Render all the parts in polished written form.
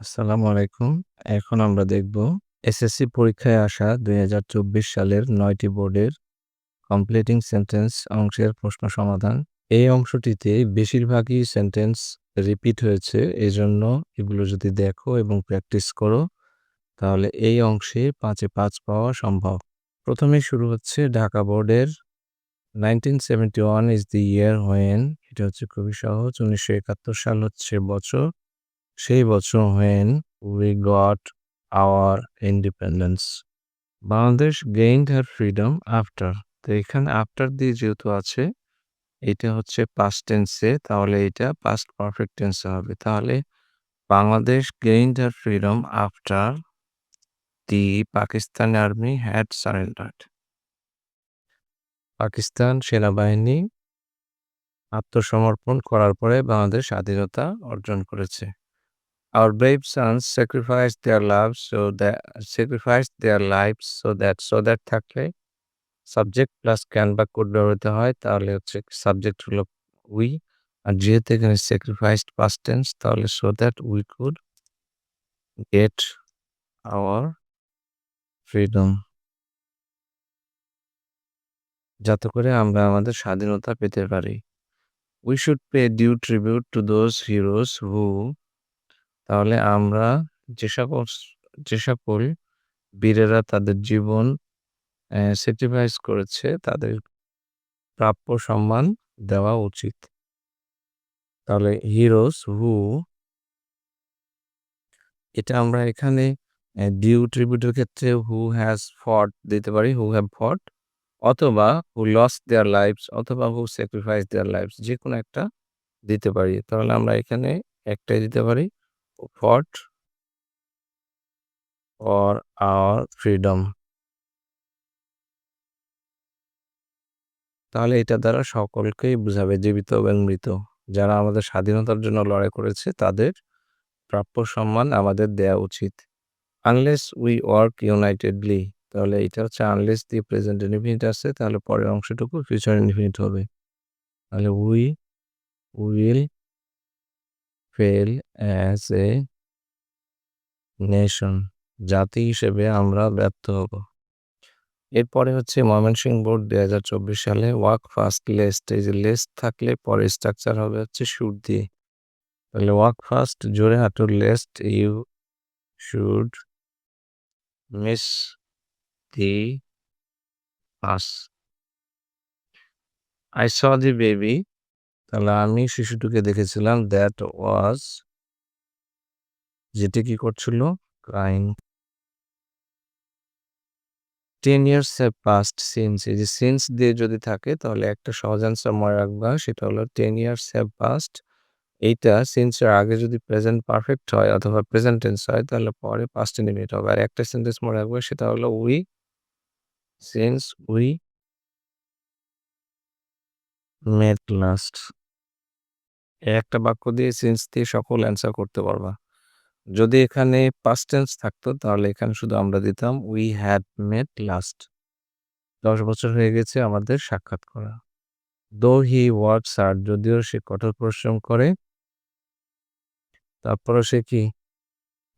আসসালামু আলাইকুম। এখন আমরা দেখব এসএসসি পরীক্ষায় আসা ২০২৪ সালের ৯ টি বোর্ডের কমপ্লিটিং সেন্টেন্স অংশের প্রশ্ন সমাধান। এই অংশটিতে বেশিরভাগই সেন্টেন্স রিপিট হয়েছে। এজন্য এগুলো যদি দেখো এবং প্র্যাকটিস করো তাহলে এই অংশে ৫ এ ৫ পাওয়া সম্ভব। প্রথমেই শুরু হচ্ছে ঢাকা বোর্ডের 1971 is the year when এটা হচ্ছে খুবই সহজ। ১৯৭১ সাল হচ্ছে বছর। সেই বছর when we got our independence. Bangladesh gained her freedom after. তো এখানে after দিয়ে যেহেতু আছে, এটা হচ্ছে past tense এ, তাহলে এটা past perfect tense এ হবে। তাহলে Bangladesh gained her freedom after the Pakistan army had surrendered. Pakistan সেনাবাহিনী আত্মসমর্পণ করার পরে বাংলাদেশ স্বাধীনতা অর্জন করেছে। Our brave sons sacrificed their lives so that থাকলে সাবজেক্ট প্লাস ক্যান বা কুড ব্যবহৃত হয় তাহলে হচ্ছে সাবজেক্ট হলো উই, আর যেহেতু এখানে স্যাক্রিফাইসড পাস্ট টেন্স তাহলে so that we could get our freedom, যাতে করে আমরা আমাদের স্বাধীনতা পেতে পারি। We should pay due tribute to those heroes who, তাহলে আমরা যে সকল যে সকল বীরেরা তাদের জীবন স্যাক্রিফাইস করেছে তাদের প্রাপ্য সম্মান দেওয়া উচিত। তাহলে হিরোজ হু, এটা আমরা এখানে ডিউ ট্রিবিউটের ক্ষেত্রে হু হ্যাজ ফট দিতে পারি, হু হ্যাভ ফট, অথবা হু লস্ট দেয়ার লাইভস অথবা হু স্যাক্রিফাইস দেয়ার লাইভস, যে কোনো একটা দিতে পারি। তাহলে আমরা এখানে একটাই দিতে পারি, ফট ফর আওয়ার ফ্রিডম। তাহলে এটা দ্বারা সকলকেই বোঝাবে, জীবিত এবং মৃত যারা আমাদের স্বাধীনতার জন্য লড়াই করেছে তাদের প্রাপ্য সম্মান আমাদের দেয়া উচিত। আনলেস উই ওয়ার্ক ইউনাইটেডলি, তাহলে এটা হচ্ছে আনলেস দিয়ে প্রেজেন্ট ইনডিফিনিট আছে, তাহলে পরের অংশটুকু ফিউচার ইনডিফিনিট হবে। তাহলে we will fail as a nation, জাতি হিসেবে আমরা ব্যর্থ হব। এরপরে হচ্ছে ময়মনসিংহ বোর্ড ২০২৪ সালে ওয়াক ফাস্ট লেস্ট, এই যে লেস্ট থাকলে পরে স্ট্রাকচার হবে হচ্ছে শুড দিয়ে। তাহলে ওয়াক ফাস্ট জোরে হাঁটুর, lest you should miss the bus. I saw the baby, তাহলে আমি শিশুটিকে দেখেছিলাম, দ্যাট ওয়াজ, যেটি কি করছিল, crying. 10 years have passed since, এই যে সিন্স দিয়ে যদি থাকে তাহলে একটা সহজ অ্যান্সার মনে রাখবা, সেটা হলো 10 years have passed। এইটা সিন্স এর আগে যদি প্রেজেন্ট পারফেক্ট হয় অথবা প্রেজেন্ট টেন্স হয় তাহলে পরে পাস্ট ইনডিফিনিট হবে। আর একটা সেন্টেন্স মনে রাখবে, সেটা হলো we since we met last. একটা বাক্য দিয়ে সিন্স দিয়ে সকল অ্যান্সার করতে পারবা। যদি এখানে পাস্ট টেন্স থাকতো তাহলে এখানে শুধু আমরা দিতাম উই হ্যাড মেট লাস্ট। ১০ বছর হয়ে গেছে আমাদের সাক্ষাৎ করা। দো হি ওয়ার্কস হার্ড, যদিও সে কঠোর পরিশ্রম করে, তারপরও সে কি,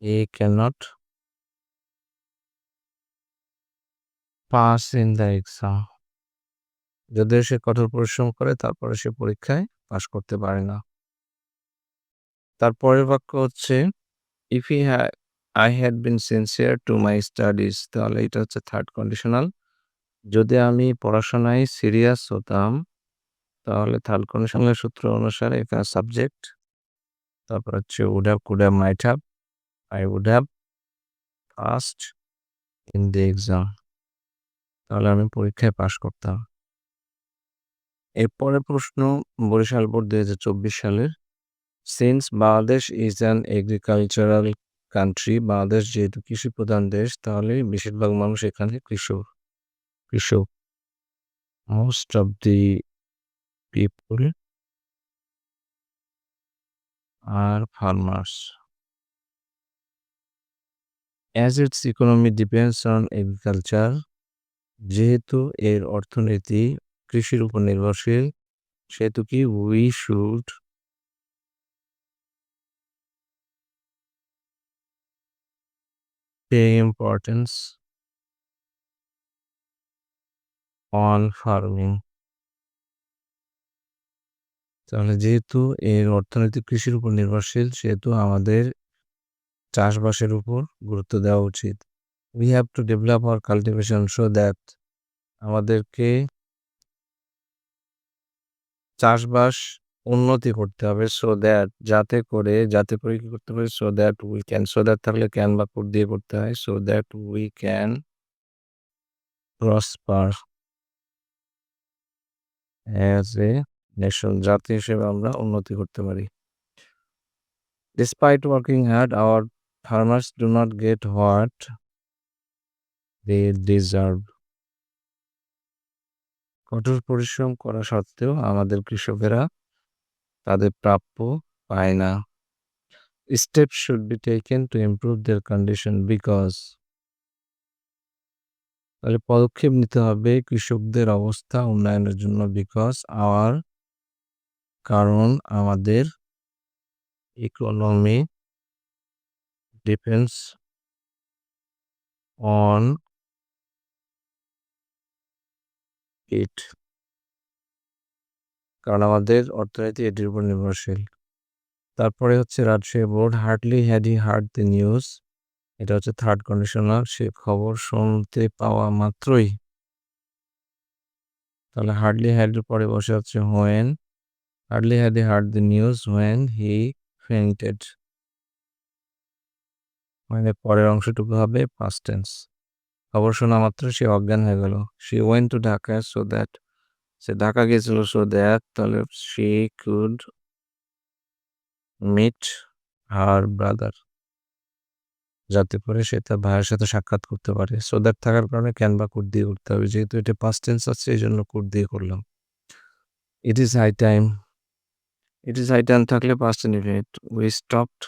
he cannot pass in the exam, যদিও সে কঠোর পরিশ্রম করে তারপরে সে পরীক্ষায় পাস করতে পারে না। তারপরের বাক্য হচ্ছে if he I had been sincere to my studies, তাহলে এটা হচ্ছে থার্ড কন্ডিশনাল। যদি আমি পড়াশোনায় সিরিয়াস হতাম, তাহলে থার্ড কন্ডিশনালের সূত্র অনুসারে এখানে সাবজেক্ট, তারপর হচ্ছে would have, could have, might have, I would have passed in the exam, তাহলে আমি পরীক্ষায় পাস করতাম। এরপরের প্রশ্ন বরিশাল বোর্ড ২০২৪ সালের, since Bangladesh is an agricultural country, Bangladesh যেহেতু কৃষি প্রধান দেশ তাহলে বেশিরভাগ মানুষ এখানে কৃষক। Most of the people are farmers. As it's economy depends on agriculture, যেহেতু এর অর্থনীতি কৃষির উপর নির্ভরশীল, সেহেতু কি we should pay importance on farming. তাহলে যেহেতু এর অর্থনীতি কৃষির উপর নির্ভরশীল সেহেতু আমাদের চাষবাসের উপর গুরুত্ব দেওয়া উচিত। We have to develop our cultivation so that আমাদেরকে চাষবাস উন্নতি করতে হবে যাতে করে কি করতে পারি so that থাকলে can বা could দিয়ে করতে হয় so that we can prosper as a nation জাতি হিসেবে আমরা উন্নতি করতে পারি। Despite working hard, our farmers do not get what they deserve. কঠোর পরিশ্রম করা সত্ত্বেও আমাদের কৃষকেরা তাদের প্রাপ্য পায় না। Steps should be taken to improve their condition because তাহলে পদক্ষেপ নিতে হবে কৃষকদের অবস্থা উন্নয়নের জন্য কারণ আমাদের ইকোনমি ডিপেন্ডস অন ইট। কারণ আমাদের অর্থনীতি এটির উপর নির্ভরশীল। তারপরে হচ্ছে Rajshahi board hardly had he heard the news. এটা হচ্ছে থার্ড কন্ডিশনাল সে খবর শুনতে পাওয়া মাত্রই তাহলে হার্ডলি হ্যাড এর পরে বসে হচ্ছে when hardly had he heard the news when he fainted মানে পরের অংশটুকু হবে পাস্ট টেন্স খবর শোনা মাত্র সে অজ্ঞান হয়ে গেল শি ওয়েন্ট টু ঢাকা সে ঢাকা গেছিল তাহলে she could meet her brother যাতে করে সে তার ভাইয়ের সাথে সাক্ষাৎ করতে পারে সো দ্যাট থাকার কারণে ক্যান বা কুড দিয়ে করতে হবে যেহেতু এটা পাস্ট টেন্স আছে এই জন্য কুড দিয়ে করলাম। ইট ইজ হাই টাইম থাকলে past indefinite we stopped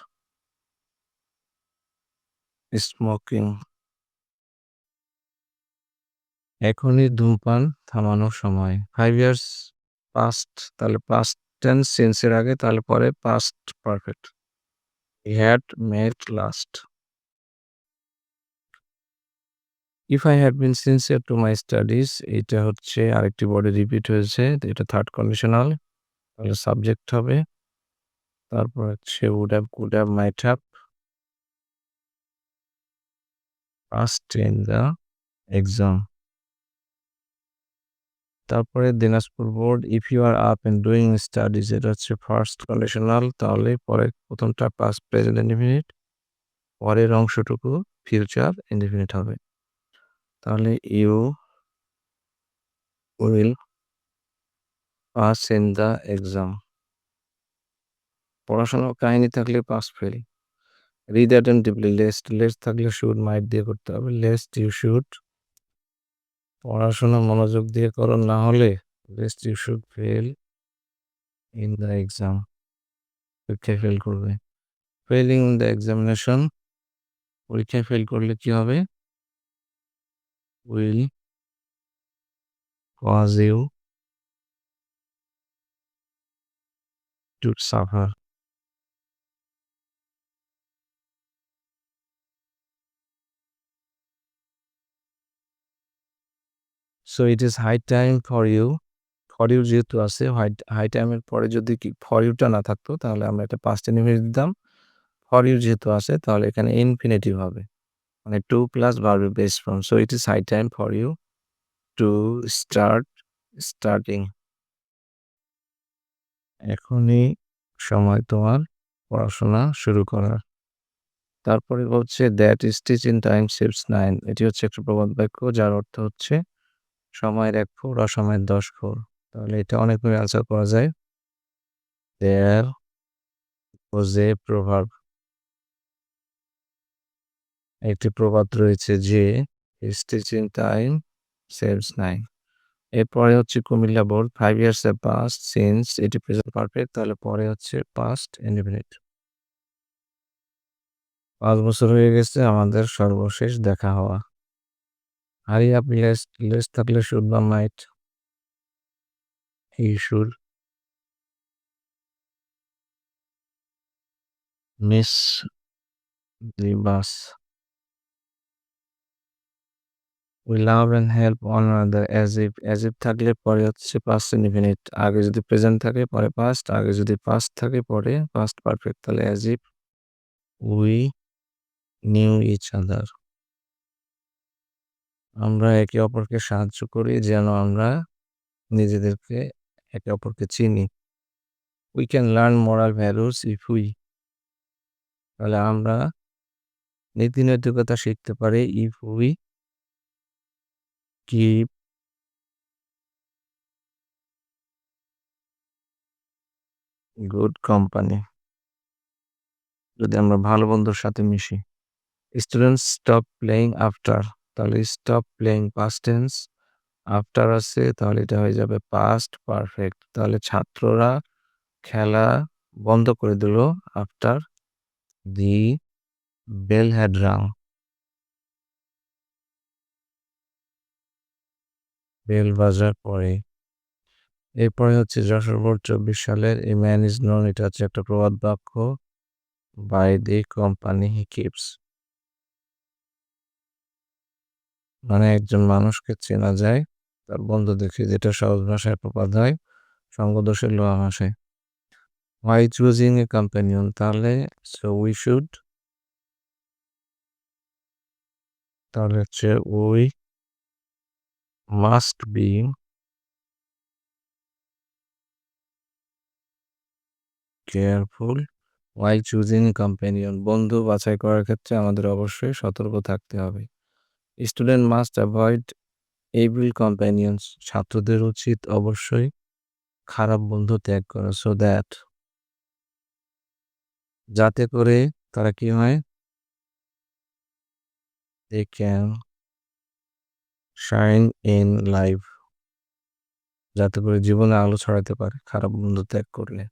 smoking এখনই ধূমপান থামানোর সময় 5 years পাস্ট তাহলে পাস্ট টেন্স সেন্সের আগে তাহলে পরে past perfect he had made last if I had been sincere to my studies এটা হচ্ছে আরেকটি বডি রিপিট হয়েছে এটা থার্ড কন্ডিশনাল তাহলে সাবজেক্ট হবে তারপর হচ্ছে would have could have might have passed in the exam. তারপরে Dinajpur board if you are up and doing studies এটা হচ্ছে ফার্স্ট কন্ডিশনাল তাহলে পরে প্রথমটা পাস্ট প্রেজেন্ট ইনডিফিনিট পরের অংশটুকু ফিউচার ইনডিফিনিট হবে তাহলে you will pass in the exam পড়াশোনার কাহিনী থাকলে pass fail read attentively lest থাকলে শুড মাইট দিয়ে করতে হবে লেস্ট ইউ শুড পড়াশোনা মনোযোগ দিয়ে করো না হলে lest you should fail in the exam পরীক্ষায় ফেল করবে ফেলিং ইন দ্য এক্সামিনেশন পরীক্ষায় ফেল করলে কি হবে will cause you to suffer so it is high time for you যেহেতু আছে হাই টাইমের পরে যদি কি ফর ইউটা না থাকতো তাহলে আমরা এটা পাস্ট ইনডিফিনিট দিতাম ফর ইউ যেহেতু আছে তাহলে এখানে ইনফিনিটিভ হবে মানে to plus verb base form so it is high time for you to starting এখনই সময় তোমার পড়াশোনা শুরু করার। তারপরে হচ্ছে that stitch in time saves 9 এটি হচ্ছে একটা প্রবাদ বাক্য যার অর্থ হচ্ছে সময়ের 1 ফোর অসময়ের 10 ফোর তাহলে এটা অনেকভাবে আনসার করা যায় দেয়ার ওয়াজ এ প্রভাব একটি প্রবাদ রয়েছে যে স্টিচ ইন টাইম সেভস 9 এরপরে হচ্ছে Comilla board 5 years have passed since এটি প্রেজেন্ট পারফেক্ট তাহলে পরে হচ্ছে পাস্ট ইনডিফিনিট 5 বছর হয়ে গেছে আমাদের সর্বশেষ দেখা হওয়া হারি আপ লেস্ট থাকলে শুড বা might he should miss the bus we love and help one another as if থাকলে পরে হচ্ছে পাস্ট ইনডিফিনিট। আগে যদি প্রেজেন্ট থাকে পরে পাস্ট, আগে যদি পাস্ট থাকে পরে পাস্ট পারফেক্ট। তাহলে as if we knew each other. আমরা একে অপরকে সাহায্য করি যেন আমরা নিজেদেরকে একে অপরকে চিনি। We can learn moral values if we. তাহলে আমরা নীতি নৈতিকতা শিখতে পারি if we keep good company. যদি আমরা ভালো বন্ধুর সাথে মিশি। Students stop playing after. তাহলে stop playing past tense. After আছে তাহলে এটা হয়ে যাবে পাস্ট পারফেক্ট। তাহলে ছাত্ররা খেলা বন্ধ করে দিল after the bell had rung. Bell বাজার পরে। এরপরে হচ্ছে যশোর বোর্ড 24 সালের এ ম্যান ইজ নোন। এটা হচ্ছে একটা প্রবাদ বাক্য। By the company he keeps. মানে একজন মানুষকে চেনা যায় তার বন্ধু দেখে, যেটা সহজ ভাষায় প্রবাদ হয়, সঙ্গদোষের লোহা ভাষায়। Why choosing a companion. তাহলে সো উই শুড। তাহলে হচ্ছে we must be careful why choosing companion. বন্ধু বাছাই করার ক্ষেত্রে আমাদের অবশ্যই সতর্ক থাকতে হবে। Student must avoid evil companions. ছাত্রদের উচিত অবশ্যই খারাপ বন্ধু ত্যাগ করা। সো দ্যাট, যাতে করে তারা কি হয়, they can shine in life. যাতে করে জীবনে আলো ছড়াতে পারে খারাপ বন্ধু ত্যাগ করলে।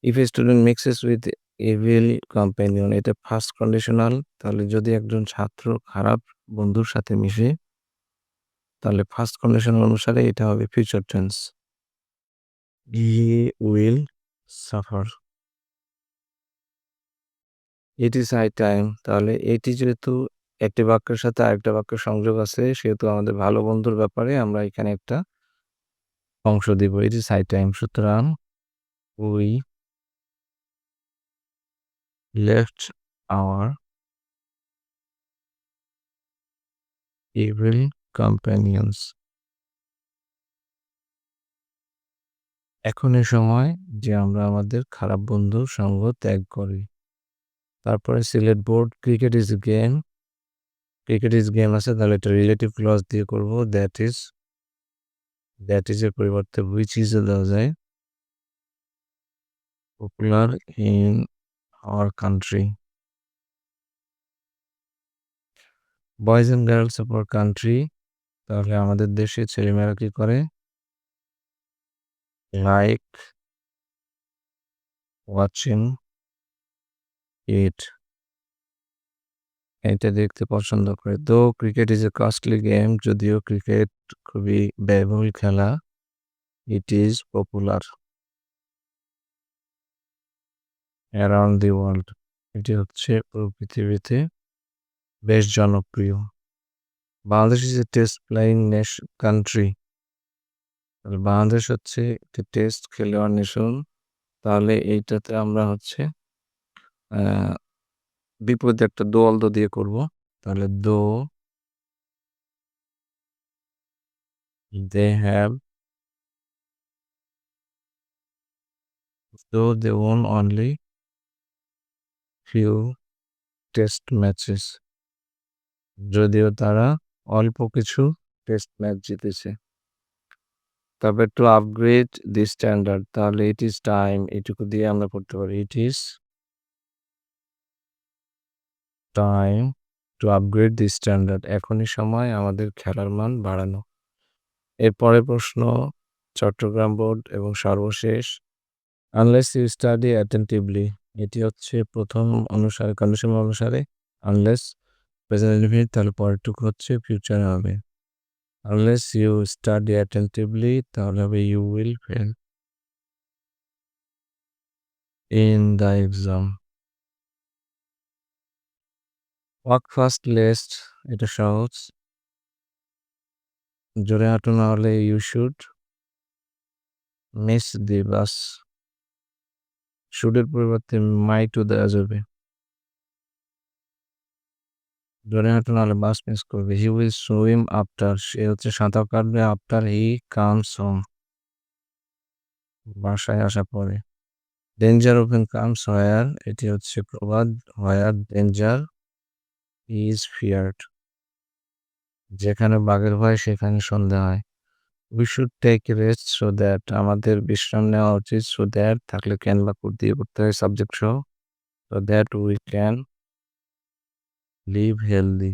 If a student mixes with evil companion, এটা ফার্স্ট কন্ডিশনাল। তাহলে যদি একজন ছাত্র খারাপ বন্ধুর সাথে মিশে তাহলে ফার্স্ট কন্ডিশন অনুসারে এটা হবে future tense. He will suffer. It is high time. তাহলে এটি যেহেতু একটি বাক্যের সাথে আরেকটা বাক্যের সংযোগ আছে, সেহেতু আমাদের ভালো বন্ধুর ব্যাপারে আমরা এখানে একটা অংশ দিব। It is high time. সুতরাং we left our evil companions. এখন এ সময় যে আমরা আমাদের খারাপ বন্ধুর সঙ্গ ত্যাগ করি। তারপরে Sylhet board cricket is game. Cricket is game আছে, তাহলে এটা রিলেটিভ ক্লজ দিয়ে করবো। দ্যাট ইজ এর পরিবর্তে হুইচ ইজ দেওয়া যায়। Popular in our country. Boys and girls of our country. তাহলে আমাদের দেশে ছেলেমেয়েরা কি করে, লাইক ওয়াচিং ইট। এটা দেখতে পছন্দ করে। দো cricket is a costly game. যদিও ক্রিকেট খুবই ব্যয়বহুল খেলা, it is popular around the world. এটি হচ্ছে পুরো পৃথিবীতে বেশ জনপ্রিয়। Bangladesh is a test playing country. তাহলে বাংলাদেশ হচ্ছে একটি টেস্ট খেলোয়াড় নেশন। তাহলে এইটাতে আমরা হচ্ছে বিপরীতে একটা দো দিয়ে করব। তাহলে they have they own only few test matches. যদিও তারা অল্প কিছু টেস্ট ম্যাচ জিতেছে। তারপর টু আপগ্রেড দি স্ট্যান্ডার্ড। তাহলে ইট ইজ টাইম, এটুকু দিয়ে আমরা করতে পারি। It is time to upgrade the standard. এখনই সময় আমাদের খেলার মান বাড়ানো। এরপরের প্রশ্ন চট্টগ্রাম বোর্ড এবং সর্বশেষ, আনলেস ইউ স্টাডি অ্যাটেন্টিভলি। এটি হচ্ছে প্রথম অনুসারে কন্ডিশন অনুসারে আনলেস প্রেজেন্ট ইনডিফিনিট, তাহলে পরেরটুকু হচ্ছে ফিউচার হবে। আনলেস ইউ স্টাডি অ্যাটেন্টিভলি তাহলে হবে you will fail in the exam. Walk fast lest, এটা সহজ। জোরে হাঁটো না হলে you should miss the bus. শুডের পরিবর্তে মাইটও দেওয়া যাবে। জোরে হাঁটো না হলে বাস মিস করবে। হি উইল সুইম আফটার, সে হচ্ছে সাঁতার কাটবে আফটার হি কামস হোম, বাসায় আসার পরে। ডেঞ্জার ওপেন কামস হোয়ার, এটি হচ্ছে প্রবাদ, হোয়ার ডেঞ্জার ইজ ফিয়ার্ড, যেখানে বাঘের ভয় সেখানে সন্ধ্যা হয়। We should take rest so that, আমাদের বিশ্রাম নেওয়া উচিত। সো দ্যাট থাকলে ক্যান বা কুড দিয়ে করতে হয় সাবজেক্ট সহ। So that we can live healthy,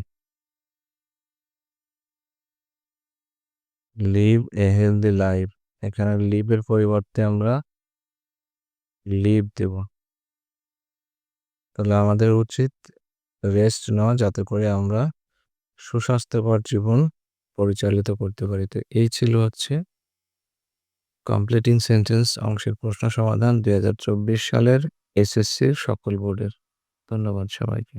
live a healthy life, এখানে লিভের পরিবর্তে আমরা লিভ দেব। তাহলে আমাদের উচিত রেস্ট নেওয়া, যাতে করে আমরা সুস্বাস্থ্যকর জীবন পরিচালিত করতে পারি। তো এই ছিল হচ্ছে কমপ্লিটিং সেন্টেন্স অংশের প্রশ্ন সমাধান 2024 সালের এসএসসির সকল বোর্ডের। ধন্যবাদ সবাইকে।